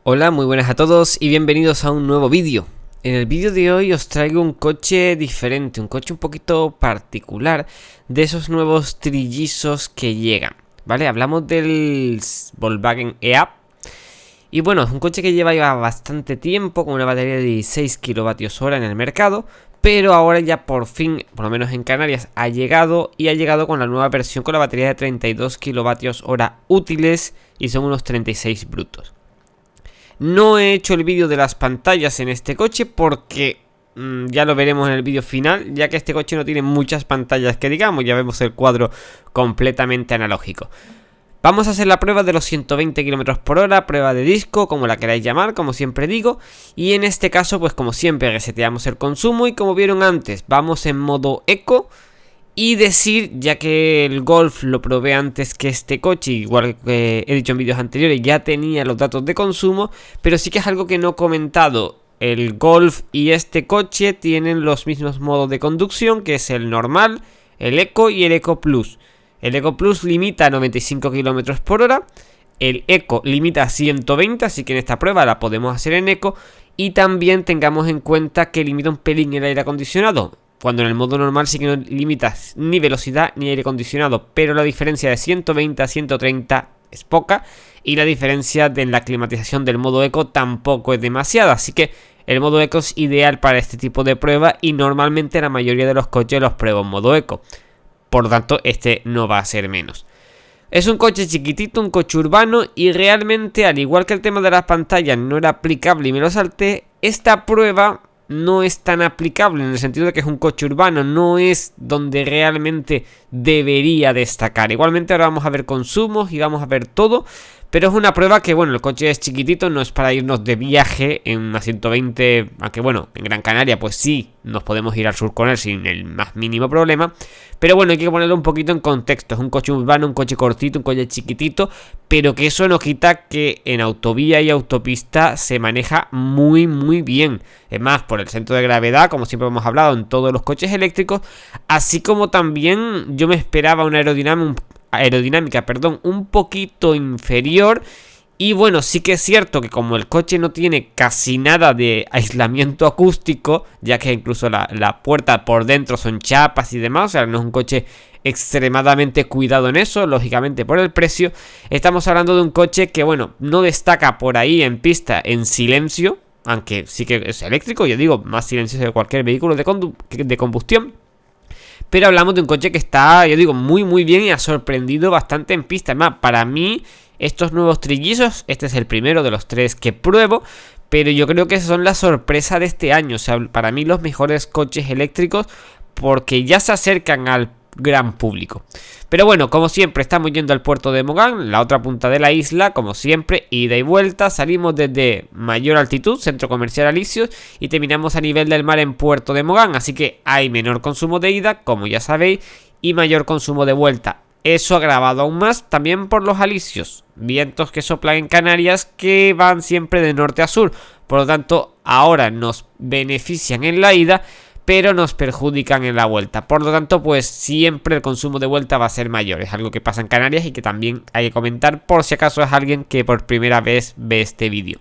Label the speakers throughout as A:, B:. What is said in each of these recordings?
A: Hola, muy buenas a todos y bienvenidos a un nuevo vídeo. En el vídeo de hoy os traigo un coche diferente, un coche un poquito particular de esos nuevos trillizos que llegan, ¿vale? Hablamos del Volkswagen EA. Y bueno, es un coche que lleva ya bastante tiempo con una batería de 16 kWh en el mercado, pero ahora ya por fin, por lo menos en Canarias, ha llegado con la nueva versión con la batería de 32 kWh útiles y son unos 36 brutos. No he hecho el vídeo de las pantallas en este coche porque ya lo veremos en el vídeo final, ya que este coche no tiene muchas pantallas que digamos, ya vemos el cuadro completamente analógico. Vamos a hacer la prueba de los 120 km por hora, prueba de disco, como la queráis llamar, como siempre digo. Y en este caso, pues como siempre, reseteamos el consumo y como vieron antes, vamos en modo eco. Y decir, ya que el Golf lo probé antes que este coche, igual que he dicho en vídeos anteriores, ya tenía los datos de consumo, pero sí que es algo que no he comentado. El Golf y este coche tienen los mismos modos de conducción, que es el normal, el Eco y el Eco Plus. El Eco Plus limita a 95 km por hora, el Eco limita a 120, así que en esta prueba la podemos hacer en Eco. Y también tengamos en cuenta que limita un pelín el aire acondicionado, cuando en el modo normal sí que no limitas ni velocidad ni aire acondicionado, pero la diferencia de 120 a 130 es poca y la diferencia de la climatización del modo eco tampoco es demasiada, así que el modo eco es ideal para este tipo de prueba y normalmente la mayoría de los coches los pruebo en modo eco, por lo tanto este no va a ser menos. Es un coche chiquitito, un coche urbano y realmente, al igual que el tema de las pantallas no era aplicable y me lo salté, esta prueba no es tan aplicable en el sentido de que es un coche urbano, no es donde realmente debería destacar. Igualmente ahora vamos a ver consumos y vamos a ver todo, pero es una prueba que, bueno, el coche es chiquitito, no es para irnos de viaje en una 120, aunque bueno, en Gran Canaria pues sí, nos podemos ir al sur con él sin el más mínimo problema. Pero bueno, hay que ponerlo un poquito en contexto. Es un coche urbano, un coche cortito, un coche chiquitito, pero que eso no quita que en autovía y autopista se maneja muy muy bien. Es más, por el centro de gravedad, como siempre hemos hablado en todos los coches eléctricos, así como también yo me esperaba una aerodinámica, un poquito inferior. Y bueno, sí que es cierto que como el coche no tiene casi nada de aislamiento acústico, ya que incluso la puerta por dentro son chapas y demás, o sea, no es un coche extremadamente cuidado en eso, lógicamente por el precio. Estamos hablando de un coche que, bueno, no destaca por ahí en pista en silencio, aunque sí que es eléctrico, yo digo, más silencioso que cualquier vehículo de combustión. Pero hablamos de un coche que está, yo digo, muy bien y ha sorprendido bastante en pista. Además, para mí, estos nuevos trillizos, este es el primero de los tres que pruebo, pero yo creo que son la sorpresa de este año. O sea, para mí los mejores coches eléctricos porque ya se acercan al gran público. Pero bueno, como siempre, estamos yendo al puerto de Mogán, la otra punta de la isla, como siempre, ida y vuelta. Salimos desde mayor altitud, centro comercial Alicios, y terminamos a nivel del mar en puerto de Mogán. Así que hay menor consumo de ida, como ya sabéis, y mayor consumo de vuelta. Eso agravado aún más también por los alisios, vientos que soplan en Canarias que van siempre de norte a sur. Por lo tanto, ahora nos benefician en la ida, pero nos perjudican en la vuelta. Por lo tanto, pues siempre el consumo de vuelta va a ser mayor. Es algo que pasa en Canarias y que también hay que comentar por si acaso es alguien que por primera vez ve este vídeo.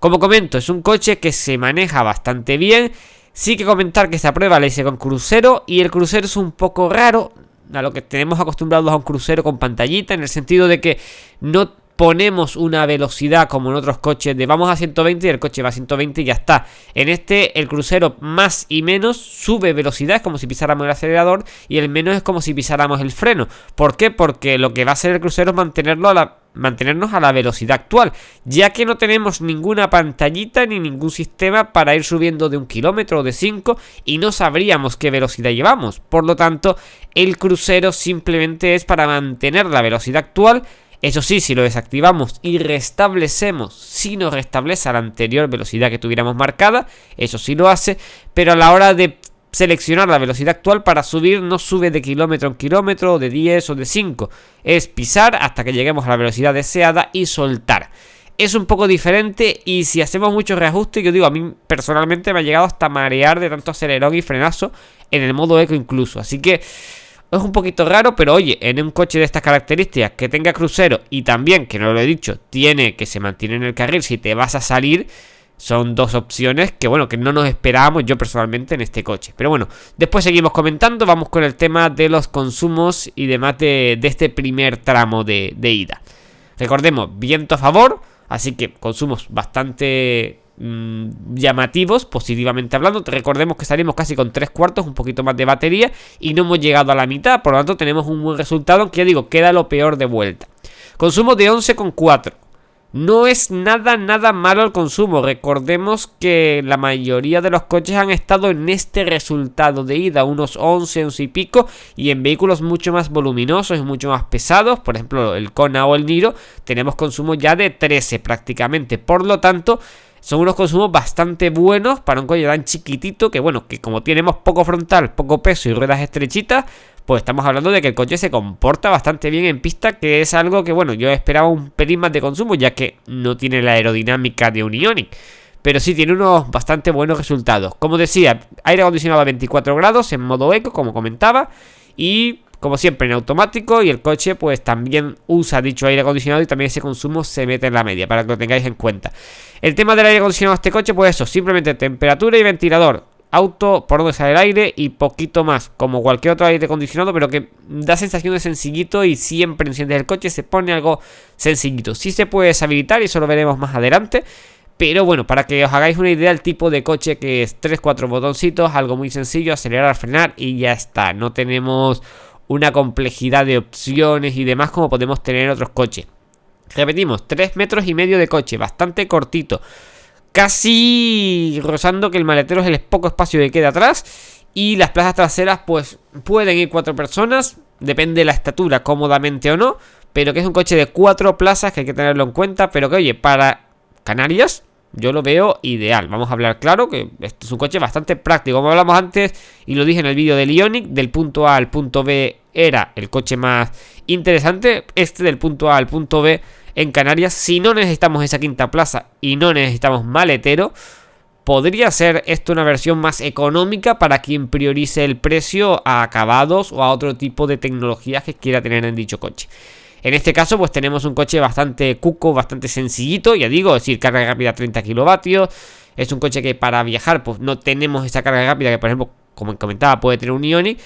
A: Como comento, es un coche que se maneja bastante bien. Sí que comentar que esta prueba la hice con crucero y el crucero es un poco raro a lo que tenemos acostumbrados a un crucero con pantallita, en el sentido de que no ponemos una velocidad como en otros coches de vamos a 120 y el coche va a 120 y ya está. En este el crucero más y menos sube velocidad, es como si pisáramos el acelerador, y el menos es como si pisáramos el freno. ¿Por qué? Porque lo que va a hacer el crucero es mantenernos a la velocidad actual, ya que no tenemos ninguna pantallita ni ningún sistema para ir subiendo de 1 kilómetro o de 5 y no sabríamos qué velocidad llevamos. Por lo tanto, el crucero simplemente es para mantener la velocidad actual. Eso sí, si lo desactivamos y restablecemos, si nos restablece a la anterior velocidad que tuviéramos marcada, eso sí lo hace, pero a la hora de seleccionar la velocidad actual para subir, no sube de kilómetro en kilómetro, o de 10 o de 5, es pisar hasta que lleguemos a la velocidad deseada y soltar. Es un poco diferente y si hacemos muchos reajustes, yo digo, a mí personalmente me ha llegado hasta marear de tanto acelerón y frenazo en el modo eco incluso, así que Es un poquito raro, pero oye, en un coche de estas características que tenga crucero y también, que no lo he dicho, que se mantiene en el carril si te vas a salir, son dos opciones que bueno, que no nos esperábamos yo personalmente en este coche. Pero bueno, después seguimos comentando, vamos con el tema de los consumos y demás de este primer tramo de ida. Recordemos, viento a favor, así que consumos bastante llamativos, positivamente hablando. Recordemos que salimos casi con 3/4, un poquito más de batería, y no hemos llegado a la mitad, por lo tanto tenemos un buen resultado, aunque ya digo, queda lo peor de vuelta. Consumo de 11,4. No es nada malo el consumo. Recordemos que la mayoría de los coches han estado en este resultado de ida, unos 11 y pico, y en vehículos mucho más voluminosos y mucho más pesados, por ejemplo el Kona o el Niro, tenemos consumo ya de 13 prácticamente. Por lo tanto, son unos consumos bastante buenos para un coche tan chiquitito que bueno, que como tenemos poco frontal, poco peso y ruedas estrechitas, pues estamos hablando de que el coche se comporta bastante bien en pista, que es algo que bueno, yo esperaba un pelín más de consumo, ya que no tiene la aerodinámica de un Ioniq, pero sí tiene unos bastante buenos resultados. Como decía, aire acondicionado a 24 grados en modo eco, como comentaba, y como siempre en automático, y el coche pues también usa dicho aire acondicionado y también ese consumo se mete en la media, para que lo tengáis en cuenta. El tema del aire acondicionado de este coche, pues eso, simplemente temperatura y ventilador, auto por donde sale el aire y poquito más, como cualquier otro aire acondicionado, pero que da sensación de sencillito y siempre enciendes el coche se pone algo sencillito. Sí se puede deshabilitar y eso lo veremos más adelante, pero bueno, para que os hagáis una idea, el tipo de coche que es 3-4 botoncitos, algo muy sencillo, acelerar, frenar y ya está. No tenemos una complejidad de opciones y demás como podemos tener en otros coches. Repetimos, 3,5 metros de coche, bastante cortito, casi rozando que el maletero es el poco espacio que queda atrás, y las plazas traseras pues pueden ir 4 personas, depende de la estatura, cómodamente o no, pero que es un coche de 4 plazas que hay que tenerlo en cuenta, pero que oye, para Canarias yo lo veo ideal. Vamos a hablar claro que este es un coche bastante práctico, como hablamos antes y lo dije en el vídeo del Ioniq, del punto A al punto B era el coche más interesante. Este del punto A al punto B en Canarias, si no necesitamos esa quinta plaza y no necesitamos maletero, podría ser esto una versión más económica para quien priorice el precio a acabados o a otro tipo de tecnologías que quiera tener en dicho coche. En este caso pues tenemos un coche bastante cuco, bastante sencillito, ya digo, es decir, carga rápida 30 kilovatios. Es un coche que para viajar pues no tenemos esa carga rápida que por ejemplo, como comentaba, puede tener un Ioniq,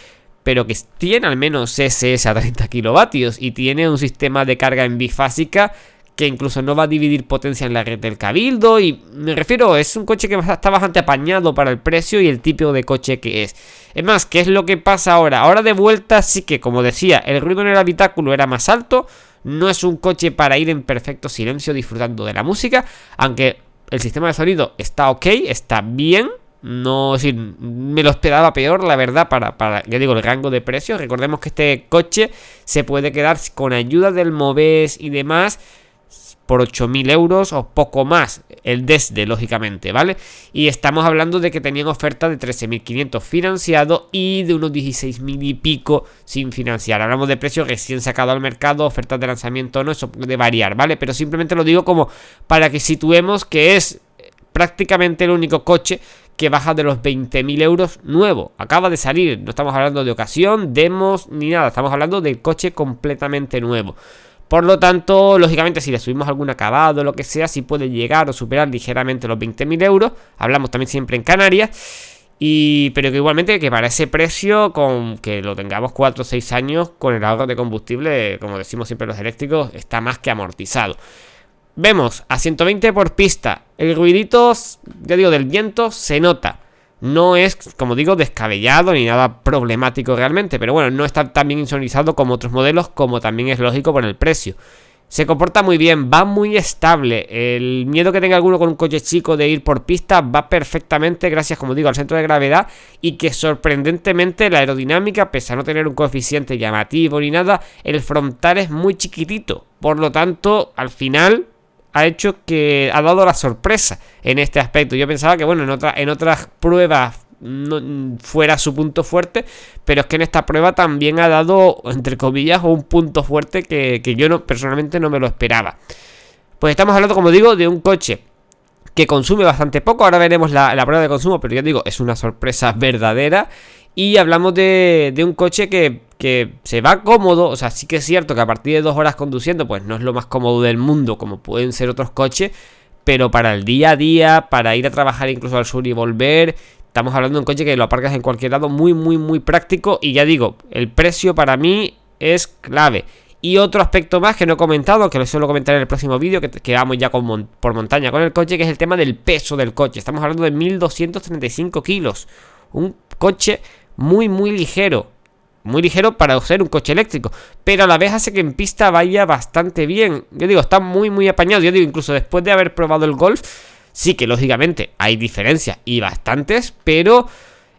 A: pero que tiene al menos SS a 30 kilovatios y tiene un sistema de carga en bifásica que incluso no va a dividir potencia en la red del Cabildo, y me refiero, es un coche que está bastante apañado para el precio y el tipo de coche que es. Es más, ¿qué es lo que pasa ahora? Ahora de vuelta sí que, como decía, el ruido en el habitáculo era más alto, no es un coche para ir en perfecto silencio disfrutando de la música, aunque el sistema de sonido está ok, está bien. No, es decir, me lo esperaba peor, la verdad, para ya digo, el rango de precios. Recordemos que este coche se puede quedar con ayuda del Moves y demás por 8.000 euros o poco más, el desde, lógicamente, ¿vale? Y estamos hablando de que tenían oferta de 13.500 financiado y de unos 16.000 y pico sin financiar. Hablamos de precios recién sacado al mercado, ofertas de lanzamiento, no, eso puede variar, ¿vale? Pero simplemente lo digo como para que situemos que es prácticamente el único coche que baja de los 20.000 euros nuevo. Acaba de salir, no estamos hablando de ocasión, demos ni nada, estamos hablando del coche completamente nuevo. Por lo tanto, lógicamente, si le subimos algún acabado o lo que sea, sí puede llegar o superar ligeramente los 20.000 euros. Hablamos también siempre en Canarias. Pero que igualmente que para ese precio, con que lo tengamos 4 o 6 años, con el ahorro de combustible, como decimos siempre los eléctricos, está más que amortizado. Vemos a 120 por pista. El ruidito, ya digo, del viento se nota. No es, como digo, descabellado ni nada problemático realmente, pero bueno, no está tan bien insonorizado como otros modelos, como también es lógico por el precio. Se comporta muy bien, va muy estable. El miedo que tenga alguno con un coche chico de ir por pista va perfectamente gracias, como digo, al centro de gravedad, y que sorprendentemente la aerodinámica, pese a no tener un coeficiente llamativo ni nada, el frontal es muy chiquitito. Por lo tanto, al final ha hecho que ha dado la sorpresa en este aspecto. Yo pensaba que bueno, en otras pruebas no fuera su punto fuerte, pero es que en esta prueba también ha dado, entre comillas, un punto fuerte que yo personalmente no me lo esperaba. Pues estamos hablando, como digo, de un coche que consume bastante poco. Ahora veremos la prueba de consumo, pero ya digo, es una sorpresa verdadera. Y hablamos de un coche que que se va cómodo. O sea, sí que es cierto que a partir de 2 horas conduciendo pues no es lo más cómodo del mundo como pueden ser otros coches, pero para el día a día, para ir a trabajar incluso al sur y volver, estamos hablando de un coche que lo aparcas en cualquier lado, muy práctico. Y ya digo, el precio para mí es clave. Y otro aspecto más que no he comentado, que lo suelo comentar en el próximo vídeo, que vamos ya por montaña con el coche, que es el tema del peso del coche. Estamos hablando de 1235 kilos. Un coche muy ligero. Muy ligero para ser un coche eléctrico, pero a la vez hace que en pista vaya bastante bien. Yo digo, está muy apañado. Yo digo, incluso después de haber probado el Golf, sí que lógicamente hay diferencias y bastantes, pero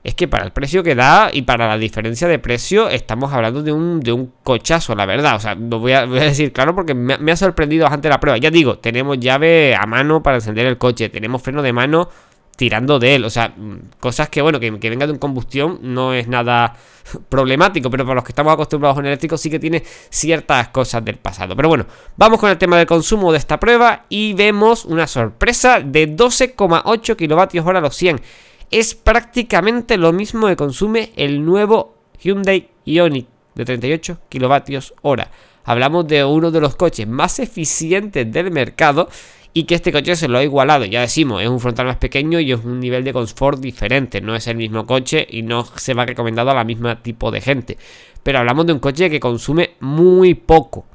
A: es que para el precio que da y para la diferencia de precio estamos hablando de un cochazo, la verdad. O sea, lo voy a decir claro porque me ha sorprendido bastante la prueba. Ya digo, tenemos llave a mano para encender el coche, tenemos freno de mano tirando de él. O sea, cosas que, bueno, que venga de un combustión no es nada problemático, pero para los que estamos acostumbrados a un eléctrico sí que tiene ciertas cosas del pasado. Pero bueno, vamos con el tema del consumo de esta prueba y vemos una sorpresa de 12,8 kWh a los 100. Es prácticamente lo mismo que consume el nuevo Hyundai Ioniq de 38 kWh. Hablamos de uno de los coches más eficientes del mercado y que este coche se lo ha igualado. Ya decimos, es un frontal más pequeño y es un nivel de confort diferente. No es el mismo coche y no se va recomendado a la misma tipo de gente. Pero hablamos de un coche que consume muy poco.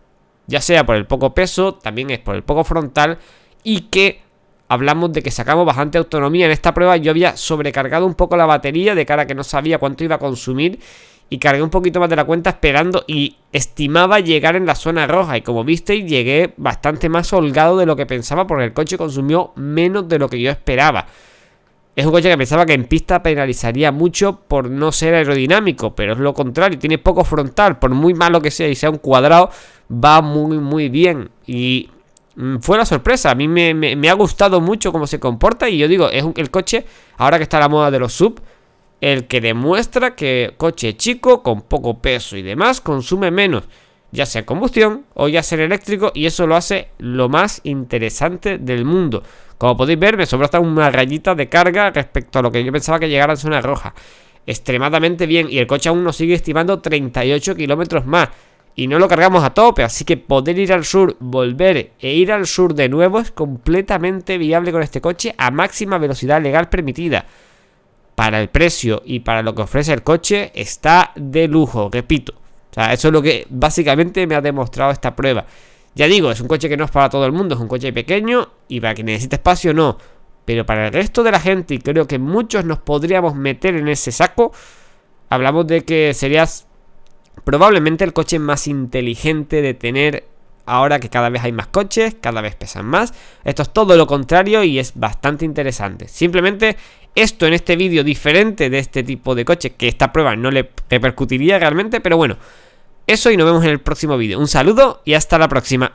A: Ya sea por el poco peso, también es por el poco frontal y que hablamos de que sacamos bastante autonomía. En esta prueba yo había sobrecargado un poco la batería de cara a que no sabía cuánto iba a consumir y cargué un poquito más de la cuenta esperando y estimaba llegar en la zona roja y como visteis llegué bastante más holgado de lo que pensaba porque el coche consumió menos de lo que yo esperaba. Es un coche que pensaba que en pista penalizaría mucho por no ser aerodinámico, pero es lo contrario, tiene poco frontal, por muy malo que sea y sea un cuadrado, va muy bien y fue la sorpresa. A mí me ha gustado mucho cómo se comporta y yo digo, es el coche, ahora que está la moda de los sub, el que demuestra que coche chico, con poco peso y demás, consume menos, ya sea en combustión o ya sea en eléctrico, y eso lo hace lo más interesante del mundo. Como podéis ver, me sobró hasta una rayita de carga respecto a lo que yo pensaba que llegara en zona roja. Extremadamente bien, y el coche aún nos sigue estimando 38 kilómetros más. Y no lo cargamos a tope, así que poder ir al sur, volver e ir al sur de nuevo es completamente viable con este coche a máxima velocidad legal permitida. Para el precio y para lo que ofrece el coche está de lujo, repito. O sea, eso es lo que básicamente me ha demostrado esta prueba. Ya digo, es un coche que no es para todo el mundo, es un coche pequeño y para quien necesite espacio no. Pero para el resto de la gente, y creo que muchos nos podríamos meter en ese saco, hablamos de que serías probablemente el coche más inteligente de tener ahora que cada vez hay más coches, cada vez pesan más. Esto es todo lo contrario y es bastante interesante. Simplemente esto en este vídeo diferente de este tipo de coche, que esta prueba no le repercutiría realmente, pero bueno, eso y nos vemos en el próximo vídeo. Un saludo y hasta la próxima.